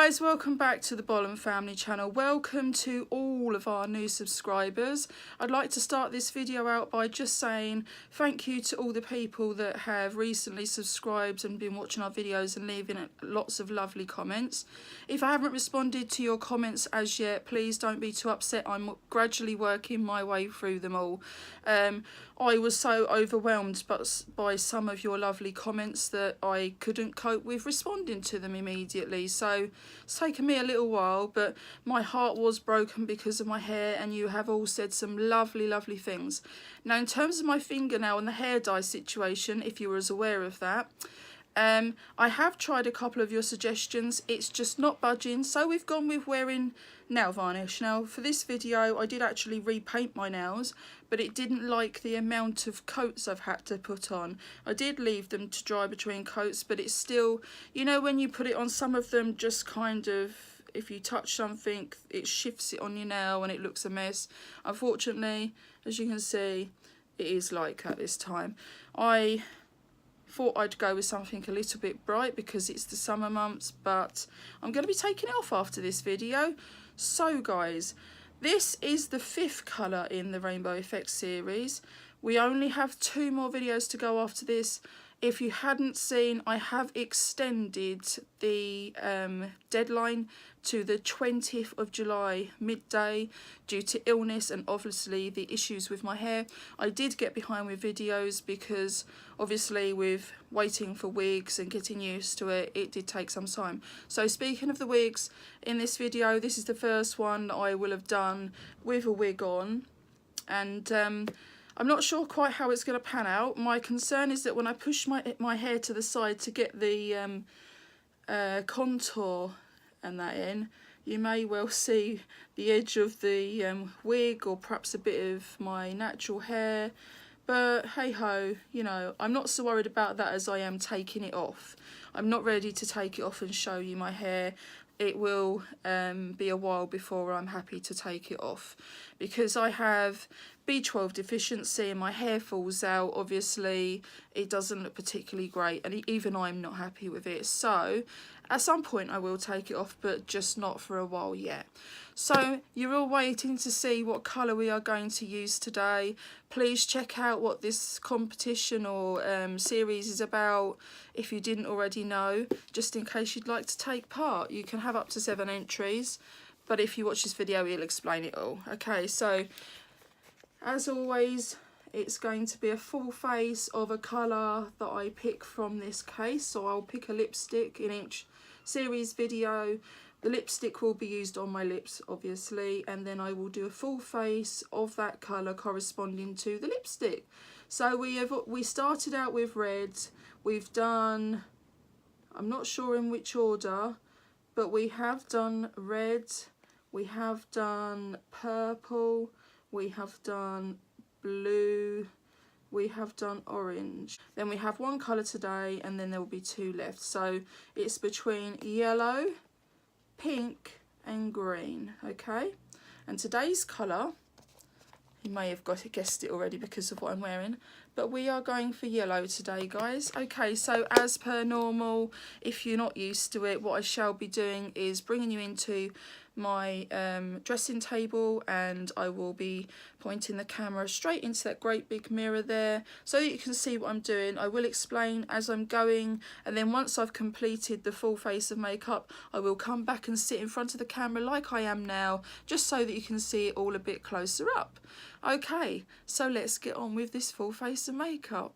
guys, welcome back to the Bolham family channel. Welcome to all of our new subscribers. I'd like to start this video out by just saying thank you to all the people that have recently subscribed and been watching our videos and leaving lots of lovely comments. If I haven't responded to your comments as yet, please don't be too upset. I'm gradually working my way through them all. I was so overwhelmed by some of your lovely comments that I couldn't cope with responding to them immediately. So it's taken me a little while, but my heart was broken because of my hair, and you have all said some lovely, lovely things. Now, in terms of my fingernail and the hair dye situation, if you were as aware of that, I have tried a couple of your suggestions. It's just not budging, so we've gone with wearing nail varnish. Now, for this video, I did actually repaint my nails, but it didn't like the amount of coats I've had to put on. I did leave them to dry between coats, but it's still, you know, when you put it on, some of them just kind of, if you touch something, it shifts it on your nail and it looks a mess. Unfortunately, as you can see, it is like that this time. I thought I'd go with something a little bit bright because it's the summer months, but I'm going to be taking it off after this video. So guys, this is the 5th colour in the Rainbow Effect series. We only have 2 more videos to go after this. If you hadn't seen, I have extended the deadline to the 20th of July midday due to illness and obviously the issues with my hair. I did get behind with videos because obviously with waiting for wigs and getting used to it, it did take some time. So speaking of the wigs, in this video, this is the first one I will have done with a wig on, and I'm not sure quite how it's going to pan out. My concern is that when I push my hair to the side to get the contour and that in, you may well see the edge of the wig or perhaps a bit of my natural hair. But hey ho, you know, I'm not so worried about that as I am taking it off. I'm not ready to take it off and show you my hair. It will be a while before I'm happy to take it off because I have B12 deficiency and my hair falls out. Obviously it doesn't look particularly great, and even I'm not happy with it. So at some point I will take it off, but just not for a while yet. So you're all waiting to see what colour we are going to use today. Please check out what this competition or series is about if you didn't already know, just in case you'd like to take part. You can have up to 7 entries, but if you watch this video, it'll explain it all. Okay, so as always, it's going to be a full face of a colour that I pick from this case. So I'll pick a lipstick in each series video. The lipstick will be used on my lips, obviously, and then I will do a full face of that colour corresponding to the lipstick. So we started out with red. We've done, I'm not sure in which order, but we have done red, we have done purple, we have done blue, we have done orange. Then we have 1 colour today, and then there will be 2 left. So it's between yellow, pink and green, okay? And today's colour, you may have guessed it already because of what I'm wearing, but we are going for yellow today, guys. Okay, so as per normal, if you're not used to it, what I shall be doing is bringing you into my dressing table, and I will be pointing the camera straight into that great big mirror there so that you can see what I'm doing. I will explain as I'm going, and then once I've completed the full face of makeup, I will come back and sit in front of the camera like I am now, just so that you can see it all a bit closer up. Okay, so let's get on with this full face of makeup.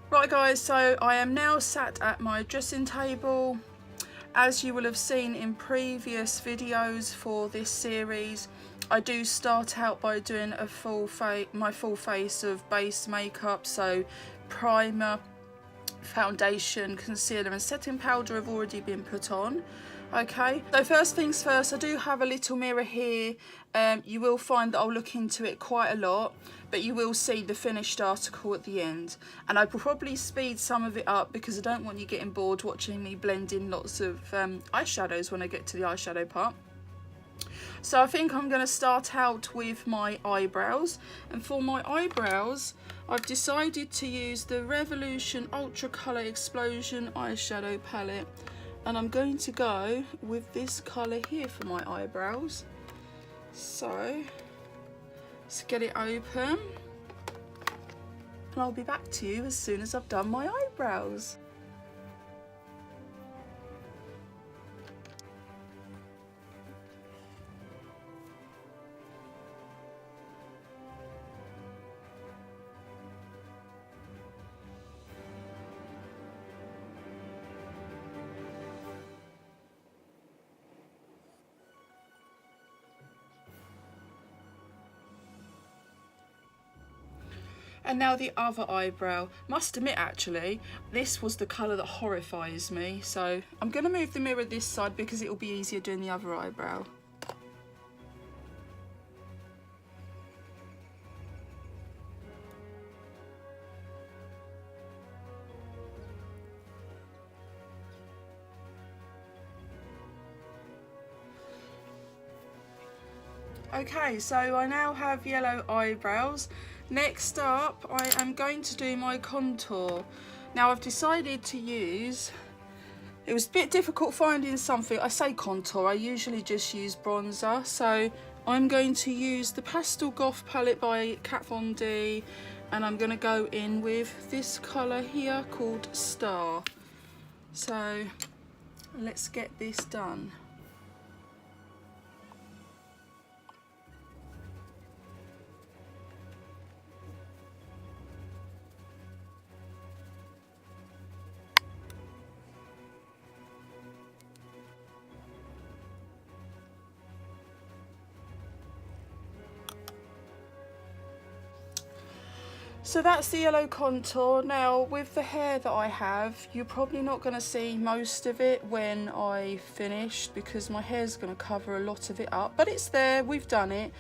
Right guys, so I am now sat at my dressing table. As you will have seen in previous videos for this series, I do start out by doing a my full face of base makeup. So primer, foundation, concealer and setting powder have already been put on. Okay, so first things first, I do have a little mirror here. You will find that I'll look into it quite a lot, but you will see the finished article at the end, and I will probably speed some of it up because I don't want you getting bored watching me blend in lots of eyeshadows when I get to the eyeshadow part. So I think I'm going to start out with my eyebrows, and for my eyebrows I've decided to use the Revolution Ultra Colour Explosion eyeshadow palette. And I'm going to go with this colour here for my eyebrows. So let's get it open. And I'll be back to you as soon as I've done my eyebrows. And now the other eyebrow. Must admit actually, this was the colour that horrifies me. So I'm going to move the mirror this side because it will be easier doing the other eyebrow. Okay, so I now have yellow eyebrows. Next up, I am going to do my contour. Now I've decided to use, it was a bit difficult finding something, I say contour, I usually just use bronzer. So I'm going to use the Pastel Goth palette by Kat Von D, and I'm going to go in with this colour here called Star. So let's get this done. So that's the yellow contour. Now with the hair that I have, you're probably not going to see most of it when I finish because my hair's going to cover a lot of it up, but it's there, we've done it.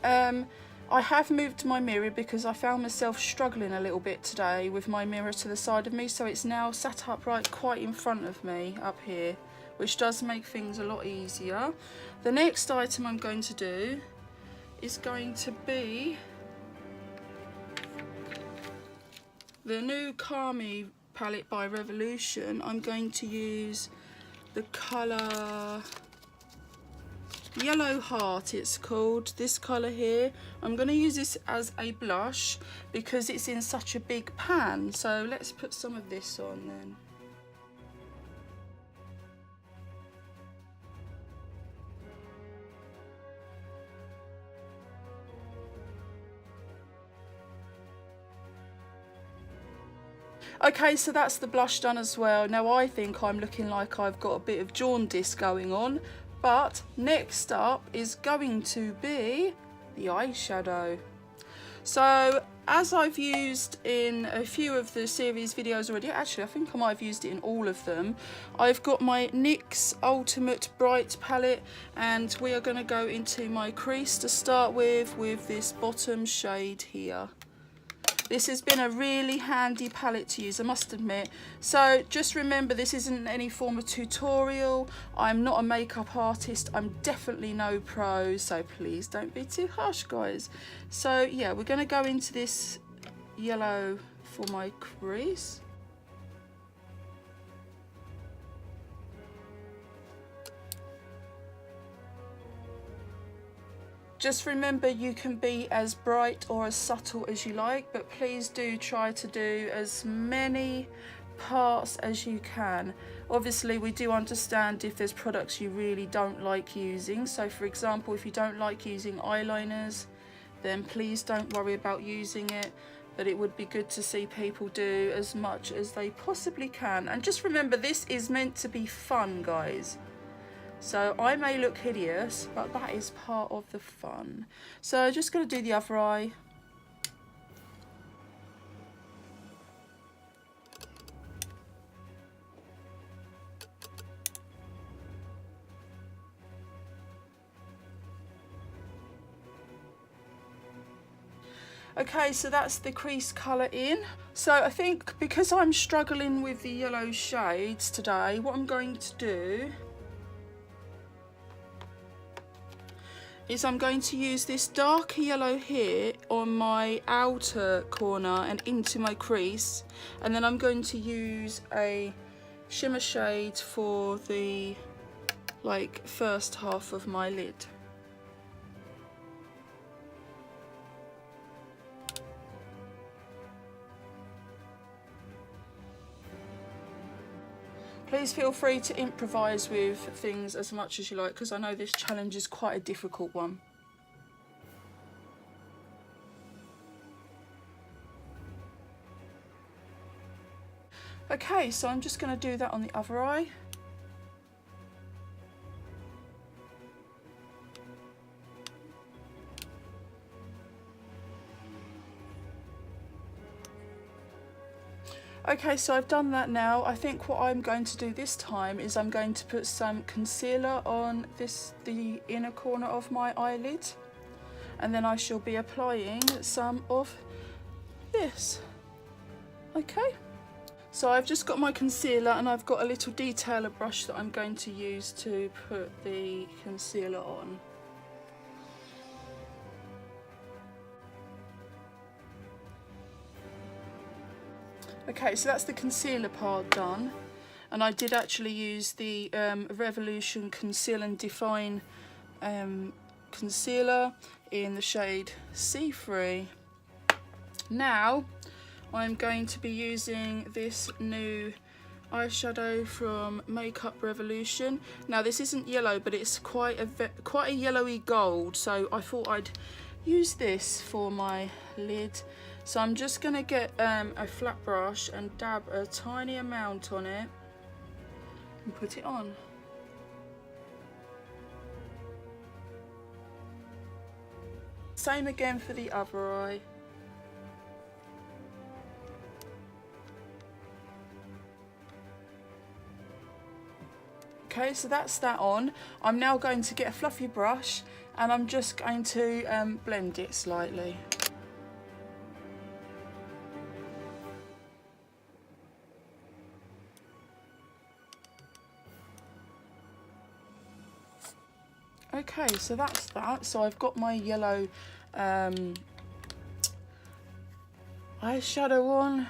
I have moved my mirror because I found myself struggling a little bit today with my mirror to the side of me, so it's now sat upright quite in front of me up here, which does make things a lot easier. The next item I'm going to do is going to be the new Kami palette by Revolution. I'm going to use the colour Yellow Heart, it's called, this colour here. I'm going to use this as a blush because it's in such a big pan. So let's put some of this on then. Okay, so that's the blush done as well. Now I think I'm looking like I've got a bit of jaundice going on, but next up is going to be the eyeshadow. So as I've used in a few of the series videos already, actually I think I might have used it in all of them, I've got my NYX Ultimate Bright palette, and we are going to go into my crease to start with this bottom shade here. This has been a really handy palette to use, I must admit. So just remember, this isn't any form of tutorial. I'm not a makeup artist. I'm definitely no pro, so please don't be too harsh, guys. So yeah, we're going to go into this yellow for my crease. Just remember, you can be as bright or as subtle as you like, but please do try to do as many parts as you can. Obviously, we do understand if there's products you really don't like using. So for example, if you don't like using eyeliners, then please don't worry about using it. But it would be good to see people do as much as they possibly can. And just remember, this is meant to be fun, guys. So I may look hideous, but that is part of the fun. So just going to do the other eye. Okay, so that's the crease colour in. So I think because I'm struggling with the yellow shades today, what I'm going to do is I'm going to use this darker yellow here on my outer corner and into my crease, and then I'm going to use a shimmer shade for the like first half of my lid. Please feel free to improvise with things as much as you like, because I know this challenge is quite a difficult one. Okay, so I'm just going to do that on the other eye. Okay, so I've done that now. I think what I'm going to do this time is I'm going to put some concealer on the inner corner of my eyelid, and then I shall be applying some of this. Okay, so I've just got my concealer and I've got a little detailer brush that I'm going to use to put the concealer on. Okay, so that's the concealer part done, and I did actually use the Revolution Conceal and Define concealer in the shade C3. Now I'm going to be using this new eyeshadow from Makeup Revolution. Now this isn't yellow, but it's quite a yellowy gold, so I thought I'd use this for my lid. So I'm just going to get a flat brush and dab a tiny amount on it and put it on. Same again for the other eye. Okay, so that's that on. I'm now going to get a fluffy brush and I'm just going to blend it slightly. Okay, so that's that. So I've got my yellow eyeshadow on.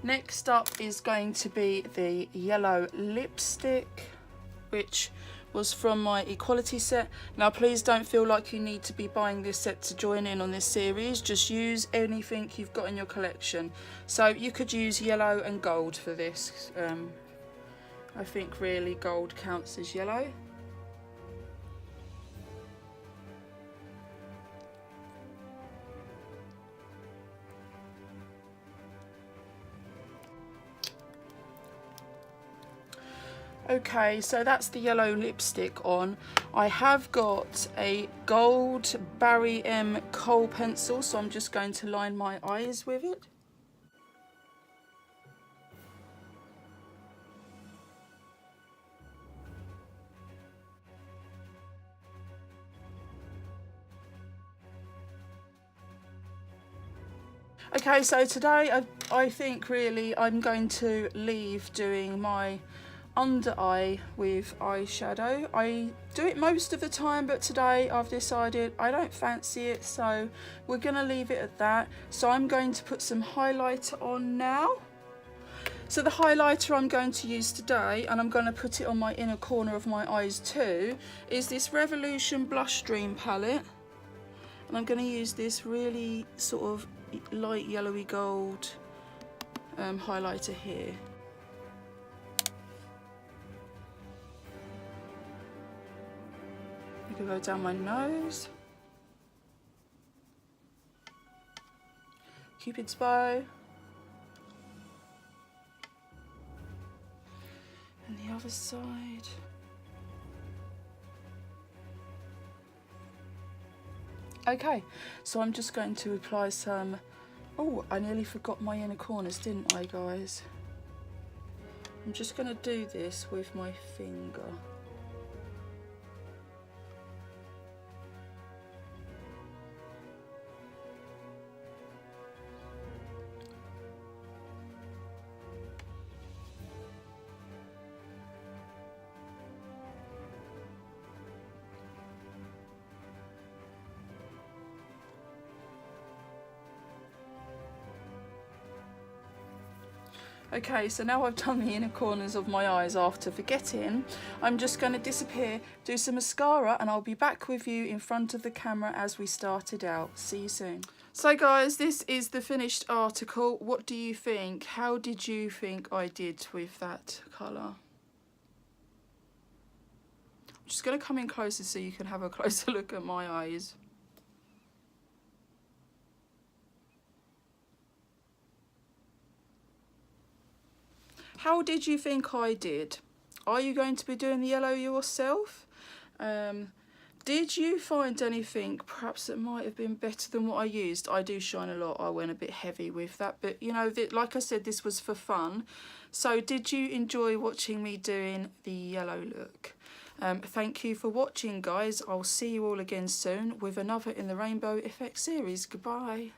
Next up is going to be the yellow lipstick, which was from my Equality set. Now please don't feel like you need to be buying this set to join in on this series. Just use anything you've got in your collection. So you could use yellow and gold for this. I think really gold counts as yellow. Okay, so that's the yellow lipstick on. I have got a gold Barry M kohl pencil, so I'm just going to line my eyes with it. Okay, so today I think really I'm going to leave doing my under eye with eyeshadow. I do it most of the time, but today I've decided I don't fancy it, so we're gonna leave it at that. So I'm going to put some highlighter on now. So the highlighter I'm going to use today, and I'm going to put it on my inner corner of my eyes too, is this Revolution Blush Dream palette, and I'm going to use this really sort of light yellowy gold highlighter here. I'm going to go down my nose, Cupid's bow, and the other side. Okay, so I'm just going to apply some, oh, I nearly forgot my inner corners, didn't I, guys? I'm just going to do this with my finger. Okay, so now I've done the inner corners of my eyes after forgetting, I'm just going to disappear, do some mascara, and I'll be back with you in front of the camera as we started out. See you soon. So guys, this is the finished article. What do you think? How did you think I did with that colour? I'm just going to come in closer so you can have a closer look at my eyes. How did you think I did? Are you going to be doing the yellow yourself? Did you find anything perhaps that might have been better than what I used? I do shine a lot. I went a bit heavy with that. But, you know, like I said, this was for fun. So did you enjoy watching me doing the yellow look? Thank you for watching, guys. I'll see you all again soon with another in the Rainbow Effect series. Goodbye.